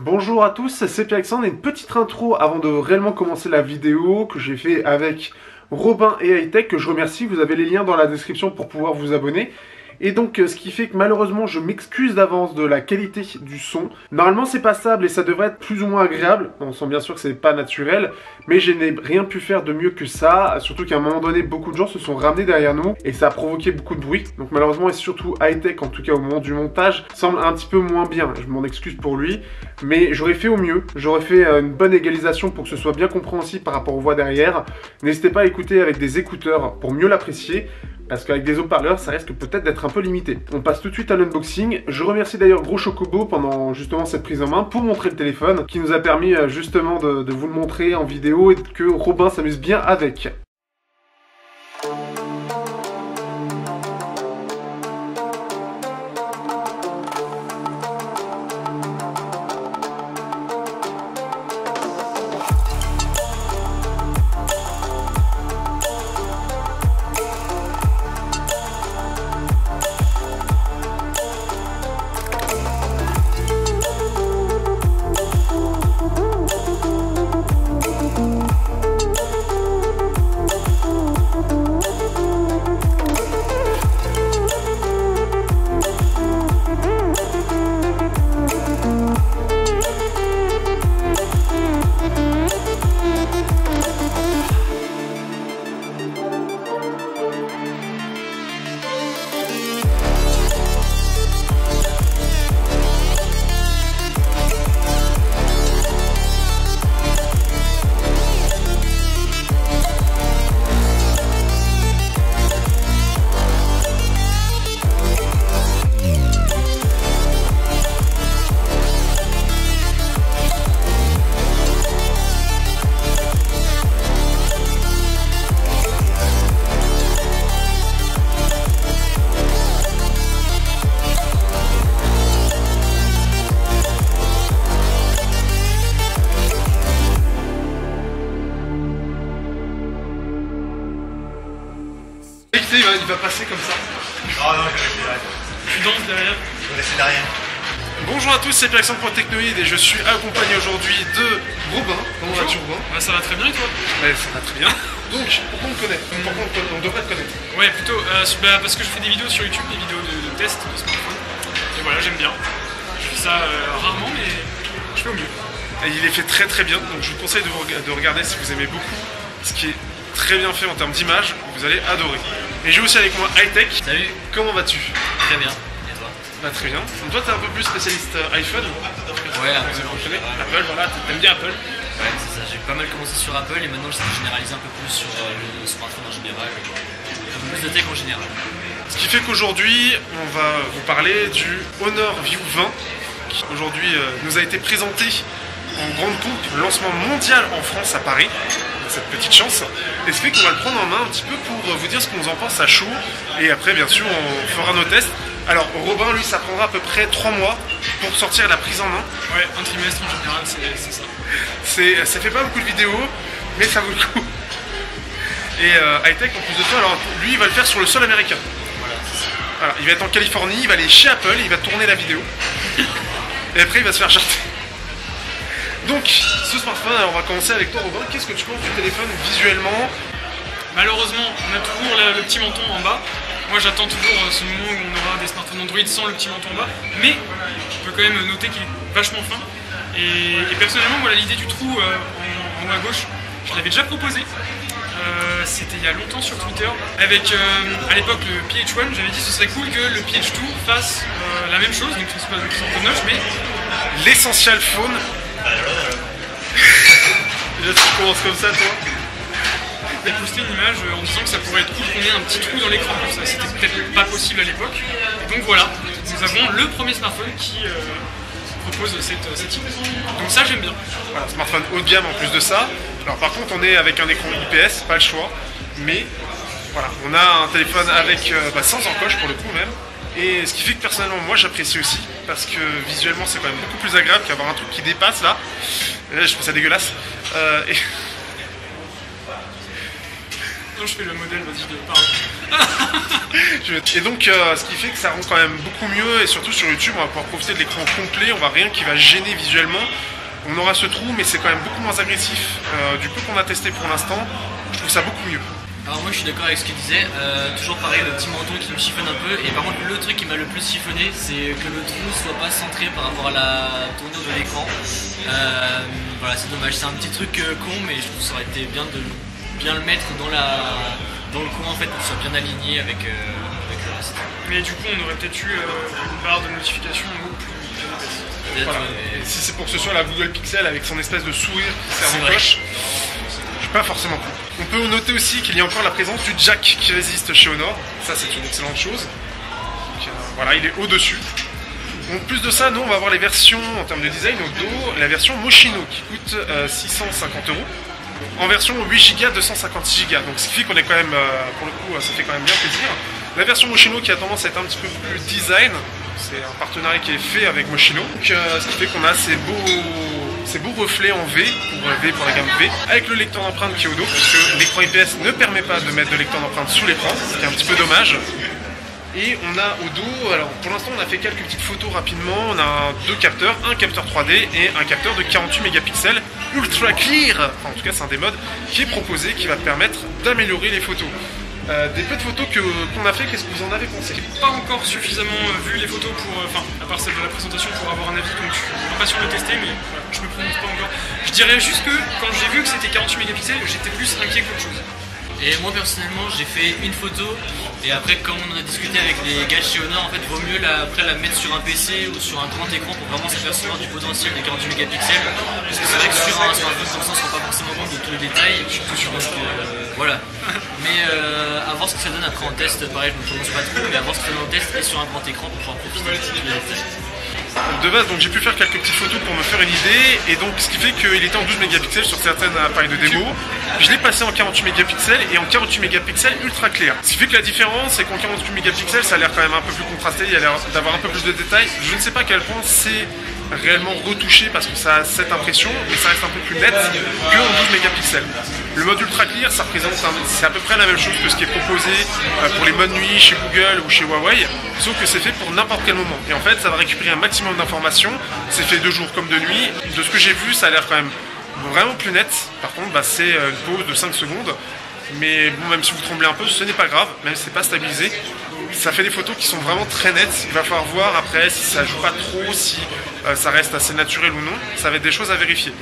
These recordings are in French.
Bonjour à tous, c'est Pierre-Alexandre et une petite intro avant de réellement commencer la vidéo que j'ai fait avec Robin et Hightech, que je remercie. Vous avez les liens dans la description pour pouvoir vous abonner. Et donc ce qui fait que malheureusement je m'excuse d'avance de la qualité du son. Normalement c'est passable et ça devrait être plus ou moins agréable. On sent bien sûr que c'est pas naturel, mais je n'ai rien pu faire de mieux que ça. Surtout qu'à un moment donné beaucoup de gens se sont ramenés derrière nous et ça a provoqué beaucoup de bruit. Donc malheureusement et surtout Hightech, en tout cas au moment du montage, semble un petit peu moins bien. Je m'en excuse pour lui, mais j'aurais fait au mieux. J'aurais fait une bonne égalisation pour que ce soit bien compréhensible par rapport aux voix derrière. N'hésitez pas à écouter avec des écouteurs pour mieux l'apprécier. Parce qu'avec des haut-parleurs, ça risque peut-être d'être un peu limité. On passe tout de suite à l'unboxing. Je remercie d'ailleurs Gros Chocobo pendant justement cette prise en main pour montrer le téléphone, qui nous a permis justement de vous le montrer en vidéo et que Robin s'amuse bien avec. Il va passer comme ça. Oh non, je vais laisser derrière. Tu danses derrière. Je vais laisser derrière. Bonjour à tous, c'est Pierre-Alexandre pour Technoïde et je suis accompagné aujourd'hui de Robin. Comment vas-tu, Robin? Ça va très bien et toi? Ouais, ça va très bien. Donc, pourquoi on te connaît? On devrait te connaître. Ouais, plutôt parce que je fais des vidéos sur YouTube, des vidéos de test de smartphone. Et voilà, j'aime bien. Je fais ça rarement, mais je fais au mieux. Et il est fait très très bien, donc je vous conseille de regarder si vous aimez beaucoup ce qui est très bien fait en termes d'image, vous allez adorer. Et j'ai aussi avec moi Hightech. Salut. Comment vas-tu? Très bien. Et toi? Bah très bien. Donc toi t'es un peu plus spécialiste iPhone. Ouais, un peu. Apple, voilà, t'aimes bien Apple. Ouais, c'est ça. J'ai pas mal commencé sur Apple et maintenant j'essaie de généraliser un peu plus sur le smartphone en général. Un peu plus de tech en général. Ce qui fait qu'aujourd'hui, on va vous parler du Honor View 20 qui aujourd'hui nous a été présenté en grande pompe, lancement mondial en France à Paris. Cette petite chance, et ce fait qu'on va le prendre en main un petit peu pour vous dire ce qu'on en pense à chaud, et après bien sûr on fera nos tests. Alors Robin lui ça prendra à peu près 3 mois pour sortir la prise en main. Ouais, un trimestre en général c'est ça. Ça fait pas beaucoup de vidéos, mais ça vaut le coup. Et Hightech en plus de ça, alors lui il va le faire sur le sol américain. Voilà, il va être en Californie, il va aller chez Apple, il va tourner la vidéo, et après il va se faire charter. Donc, ce smartphone, alors on va commencer avec toi Robin, qu'est-ce que tu penses du téléphone visuellement? Malheureusement, on a toujours le petit menton en bas. Moi j'attends toujours ce moment où on aura des smartphones Android sans le petit menton en bas. Mais je peux quand même noter qu'il est vachement fin. Et personnellement, voilà, l'idée du trou en haut à gauche, je l'avais déjà proposé. C'était il y a longtemps sur Twitter. Avec à l'époque le PH1, j'avais dit que ce serait cool que le PH2 fasse la même chose. Donc c'est pas le smartphone notch, mais l'essential phone. Déjà tu commences comme ça toi? J'ai posté une image en disant que ça pourrait être cool qu'on ait un petit trou dans l'écran comme ça, c'était peut-être pas possible à l'époque. Et donc voilà, nous avons le premier smartphone qui propose cette idée. Donc ça j'aime bien. Voilà, smartphone haut de gamme en plus de ça. Alors par contre on est avec un écran IPS, pas le choix. Mais voilà, on a un téléphone avec sans encoche pour le coup même. Et ce qui fait que personnellement moi j'apprécie aussi, parce que visuellement c'est quand même beaucoup plus agréable qu'avoir un truc qui dépasse là. Là je trouve ça dégueulasse. Non, je fais le modèle, vas-y, parle. Et donc, ce qui fait que ça rend quand même beaucoup mieux, et surtout sur YouTube, on va pouvoir profiter de l'écran complet, on va rien qui va gêner visuellement. On aura ce trou, mais c'est quand même beaucoup moins agressif. Du peu qu'on a testé pour l'instant, je trouve ça beaucoup mieux. Alors moi je suis d'accord avec ce qu'il disait, toujours pareil, le petit menton qui me chiffonne un peu, et par contre le truc qui m'a le plus chiffonné, c'est que le trou soit pas centré par rapport à la tournure de l'écran. Voilà, c'est dommage, c'est un petit truc con, mais je trouve que ça aurait été bien de bien le mettre dans le coin en fait, pour que ce soit bien aligné avec le reste. Mais du coup on aurait peut-être eu une barre de notification en haut plus épaisse. Voilà. Ouais. Si c'est pour que ce soit la Google Pixel avec son espèce de sourire qui sert C'est en vrai. poche, je suis pas forcément pour. On peut noter aussi qu'il y a encore la présence du jack qui résiste chez Honor. Ça, c'est une excellente chose. Donc, voilà, il est au-dessus. En plus de ça, nous, on va avoir les versions en termes de design au dos. La version Moschino qui coûte 650 €. En version 8 Go, 256 Go. Donc, ce qui fait qu'on est quand même, pour le coup, ça fait quand même bien plaisir. La version Moschino qui a tendance à être un petit peu plus design. C'est un partenariat qui est fait avec Moschino. Donc, ce qui fait qu'on a ces beaux reflets en V pour la gamme V, avec le lecteur d'empreinte qui est au dos, parce que l'écran IPS ne permet pas de mettre de lecteur d'empreinte sous l'écran, ce qui est un petit peu dommage. Et on a au dos, alors pour l'instant on a fait quelques petites photos rapidement, on a deux capteurs, un capteur 3D et un capteur de 48 mégapixels ultra clear, enfin en tout cas c'est un des modes qui est proposé, qui va permettre d'améliorer les photos. Des peu de photos qu'on a fait, qu'est-ce que vous en avez pensé? J'ai pas encore suffisamment vu les photos pour, à part celle de la présentation, pour avoir un avis, donc je suis impatient de le tester, mais voilà, je me prononce pas encore. Je dirais juste que quand j'ai vu que c'était 48 mégapixels, j'étais plus inquiet qu'autre chose. Et moi personnellement j'ai fait une photo et après comme on en a discuté avec les gars de chez Honor, en fait vaut mieux après la mettre sur un PC ou sur un grand écran pour vraiment s'apercevoir du potentiel des 48 mégapixels, parce que c'est vrai que sur un smartphone comme ça on se rend pas forcément compte de tous les détails, voilà. Mais à voir ce que ça donne après en test, pareil je me prononce pas trop, mais à voir ce que ça donne en test et sur un grand écran pour pouvoir profiter de tous les détails. De base, donc j'ai pu faire quelques petites photos pour me faire une idée, et donc ce qui fait qu'il était en 12 mégapixels sur certains appareils de démo. Je l'ai passé en 48 mégapixels et en 48 mégapixels ultra clair. Ce qui fait que la différence, c'est qu'en 48 mégapixels, ça a l'air quand même un peu plus contrasté, il y a l'air d'avoir un peu plus de détails. Je ne sais pas à quel point c'est réellement retouché parce que ça a cette impression, mais ça reste un peu plus net que en 12 mégapixels. Le mode ultra clear, ça représente c'est à peu près la même chose que ce qui est proposé pour les modes nuit chez Google ou chez Huawei, sauf que c'est fait pour n'importe quel moment. Et en fait, ça va récupérer un maximum d'informations. C'est fait de jour comme de nuit. De ce que j'ai vu, ça a l'air quand même vraiment plus net. Par contre, c'est une pause de 5 secondes. Mais bon, même si vous tremblez un peu, ce n'est pas grave, même si c'est pas stabilisé. Ça fait des photos qui sont vraiment très nettes. Il va falloir voir après si ça joue pas trop, si ça reste assez naturel ou non. Ça va être des choses à vérifier.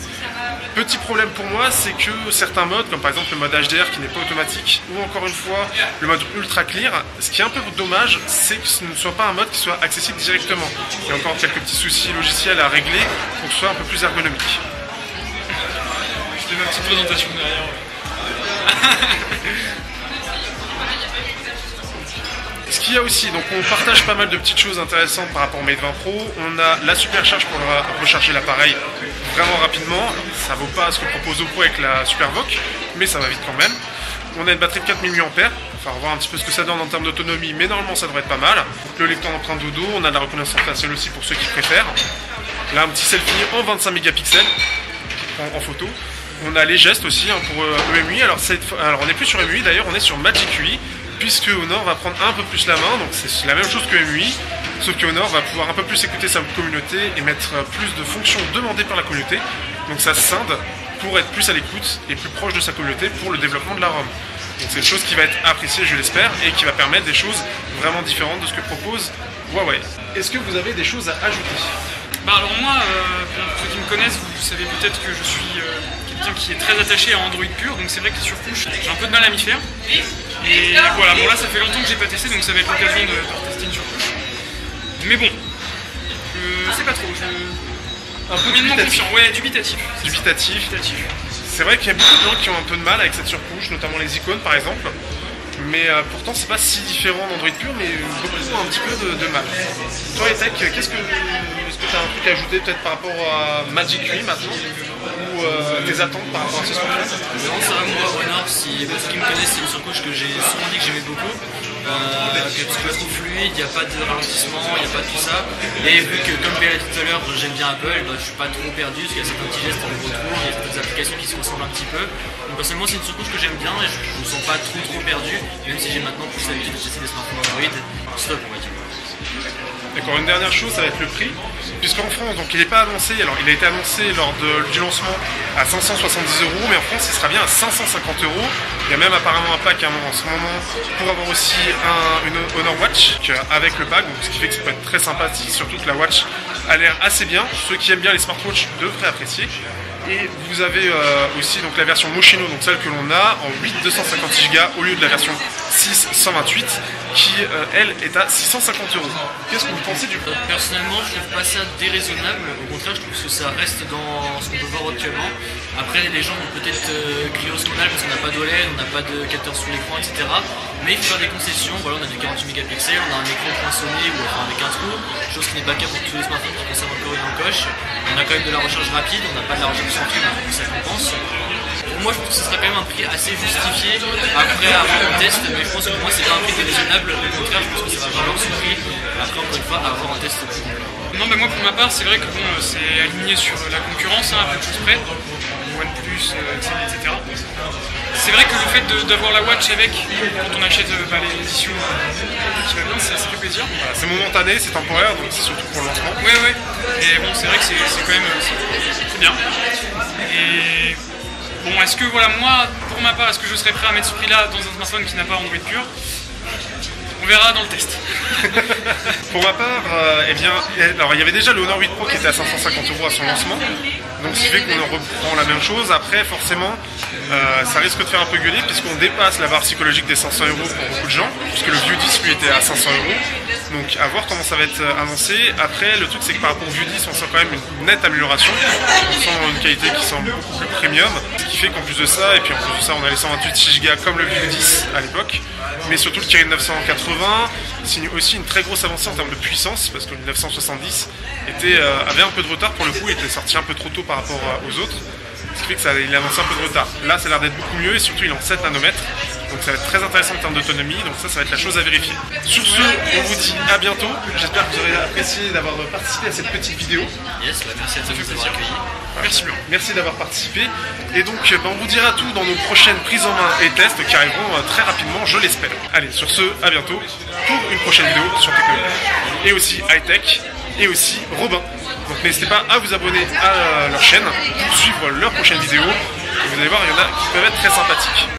Petit problème pour moi, c'est que certains modes, comme par exemple le mode HDR qui n'est pas automatique, ou encore une fois le mode ultra clear, ce qui est un peu dommage, c'est que ce ne soit pas un mode qui soit accessible directement. Il y a encore quelques petits soucis logiciels à régler pour que ce soit un peu plus ergonomique. Je fais ma petite présentation derrière. Ce qu'il y a aussi, donc on partage pas mal de petites choses intéressantes par rapport au Mate 20 Pro. On a la supercharge pour recharger l'appareil vraiment rapidement. Ça vaut pas ce que propose Oppo avec la Supervoc, mais ça va vite quand même. On a une batterie de 4000 mAh. Enfin, on va voir un petit peu ce que ça donne en termes d'autonomie, mais normalement ça devrait être pas mal. Donc, le lecteur d'empreinte de dos, on a de la reconnaissance faciale aussi pour ceux qui préfèrent. Là, un petit selfie en 25 mégapixels en photo. On a les gestes aussi pour EMUI. Alors on n'est plus sur EMUI d'ailleurs, on est sur Magic UI, puisque Honor va prendre un peu plus la main, donc c'est la même chose que EMUI, sauf que Honor va pouvoir un peu plus écouter sa communauté et mettre plus de fonctions demandées par la communauté. Donc ça se scinde pour être plus à l'écoute et plus proche de sa communauté pour le développement de la ROM. Donc c'est une chose qui va être appréciée, je l'espère, et qui va permettre des choses vraiment différentes de ce que propose Huawei. Est-ce que vous avez des choses à ajouter? Bah alors moi, pour ceux qui me connaissent, vous savez peut-être que je suis quelqu'un qui est très attaché à Android pur, donc c'est vrai que les surcouches, j'ai un peu de mal à m'y faire. Et voilà, bon là ça fait longtemps que j'ai pas testé, donc ça va être l'occasion de tester une surcouche. Mais bon, je sais pas trop, Un peu moyennement dubitatif. confiant, ouais, dubitatif. Dubitatif. Dubitatif. C'est vrai qu'il y a beaucoup de gens qui ont un peu de mal avec cette surcouche, notamment les icônes par exemple. Mais pourtant c'est pas si différent d'Android pur, mais beaucoup ont un petit peu de mal. Toi Etech, est-ce que tu as un truc à ajouter peut-être par rapport à Magic UI maintenant? Ou tes attentes par rapport à ce smartphone? Non, ça va, moi, Honor, si ceux qui me connaissent, c'est une surcouche que j'ai souvent dit que j'aimais beaucoup. Que je trouve trop fluide, il n'y a pas de ralentissement, il n'y a pas de tout ça. Et vu que, comme Béla dit tout à l'heure, j'aime bien Apple, bah, je suis pas trop perdu, parce qu'il y a certains petits gestes qu'on retrouve, il y a certaines applications qui se ressemblent un petit peu. Donc personnellement, c'est une surcouche que j'aime bien et je me sens pas trop perdu, même si j'ai maintenant plus l'habitude de tester des smartphones Android. Stop, on va dire. D'accord, une dernière chose, ça va être le prix. Puisqu'en France, donc il n'est pas annoncé, alors il a été annoncé lors du lancement à 570 €, mais en France il sera bien à 550 €. Il y a même apparemment un pack en ce moment pour avoir aussi une Honor Watch avec le pack, donc ce qui fait que ça peut être très sympathique, surtout que la Watch a l'air assez bien. Ceux qui aiment bien les smartwatches devraient apprécier. Et vous avez aussi donc la version Moschino, donc celle que l'on a en 8 256 Go au lieu de la version 6 128 qui elle est à 650 €. Qu'est-ce que vous pensez du prix? Personnellement, je trouve pas ça déraisonnable. Au contraire, je trouve que ça reste dans ce qu'on peut voir actuellement. Après, les gens vont peut-être crier au scandale parce qu'on n'a pas d'OLED, on n'a pas de capteur sous l'écran, etc. Mais il faut faire des concessions. Voilà, on a du 48 mégapixels, on a un écran poinçonné ou enfin avec un trou, chose qui n'est pas le cas pour tous les smartphones qui conservent encore une encoche. On a quand même de la recharge rapide, on n'a pas de la recharge sans fil, donc ça compense. Pour moi, je pense que ce serait quand même un prix assez justifié après avoir un test, mais je pense que pour moi, c'est pas un prix déraisonnable. Au contraire, je pense que ça va valoir ce prix après, encore une fois, avoir un test plus complet. Non, mais moi pour ma part, c'est vrai que bon, c'est aligné sur la concurrence, à peu de choses près, OnePlus, etc. C'est vrai que le fait d'avoir la Watch avec, quand on achète l'édition qui va bien, ça fait plaisir. Voilà, c'est momentané, c'est temporaire, donc c'est surtout pour le lancement. Ouais. Et bon, c'est vrai que c'est quand même c'est bien. Et bon, est-ce que voilà, moi, pour ma part, est-ce que je serais prêt à mettre ce prix-là dans un smartphone qui n'a pas Android pur? On verra dans le test. Pour ma part, eh bien, alors il y avait déjà le Honor 8 Pro qui était à 550 € à son lancement, donc ce qui fait qu'on reprend la même chose. Après, forcément, ça risque de faire un peu gueuler puisqu'on dépasse la barre psychologique des 500 € pour beaucoup de gens, puisque le View 10 lui était à 500 €. Donc à voir comment ça va être annoncé. Après, le truc c'est que par rapport au View 10, on sent quand même une nette amélioration. On sent une qualité qui semble beaucoup plus premium, ce qui fait qu'en plus de ça, et puis en plus de ça, on a les 128 Go comme le View 10 à l'époque, mais surtout le Kirin 980 signe aussi une très grosse avancée en termes de puissance, parce que le 970 avait un peu de retard pour le coup, était sorti un peu trop tôt par rapport aux autres, ce qui fait qu'il a avancé un peu de retard. Là, ça a l'air d'être beaucoup mieux, et surtout il est en 7 nanomètres, donc ça va être très intéressant en termes d'autonomie, donc ça va être la chose à vérifier. Sur ce, on vous dit à bientôt, j'espère que vous aurez apprécié d'avoir participé à cette petite vidéo. Yes, bah merci à tous de nous avoir accueillis. Merci d'avoir participé, et donc on vous dira tout dans nos prochaines prises en main et tests qui arriveront très rapidement, je l'espère. Allez, sur ce, à bientôt pour une prochaine vidéo sur technologie, et aussi high-tech, et aussi Robin. Donc n'hésitez pas à vous abonner à leur chaîne pour suivre leurs prochaines vidéos, et vous allez voir, il y en a qui peuvent être très sympathiques.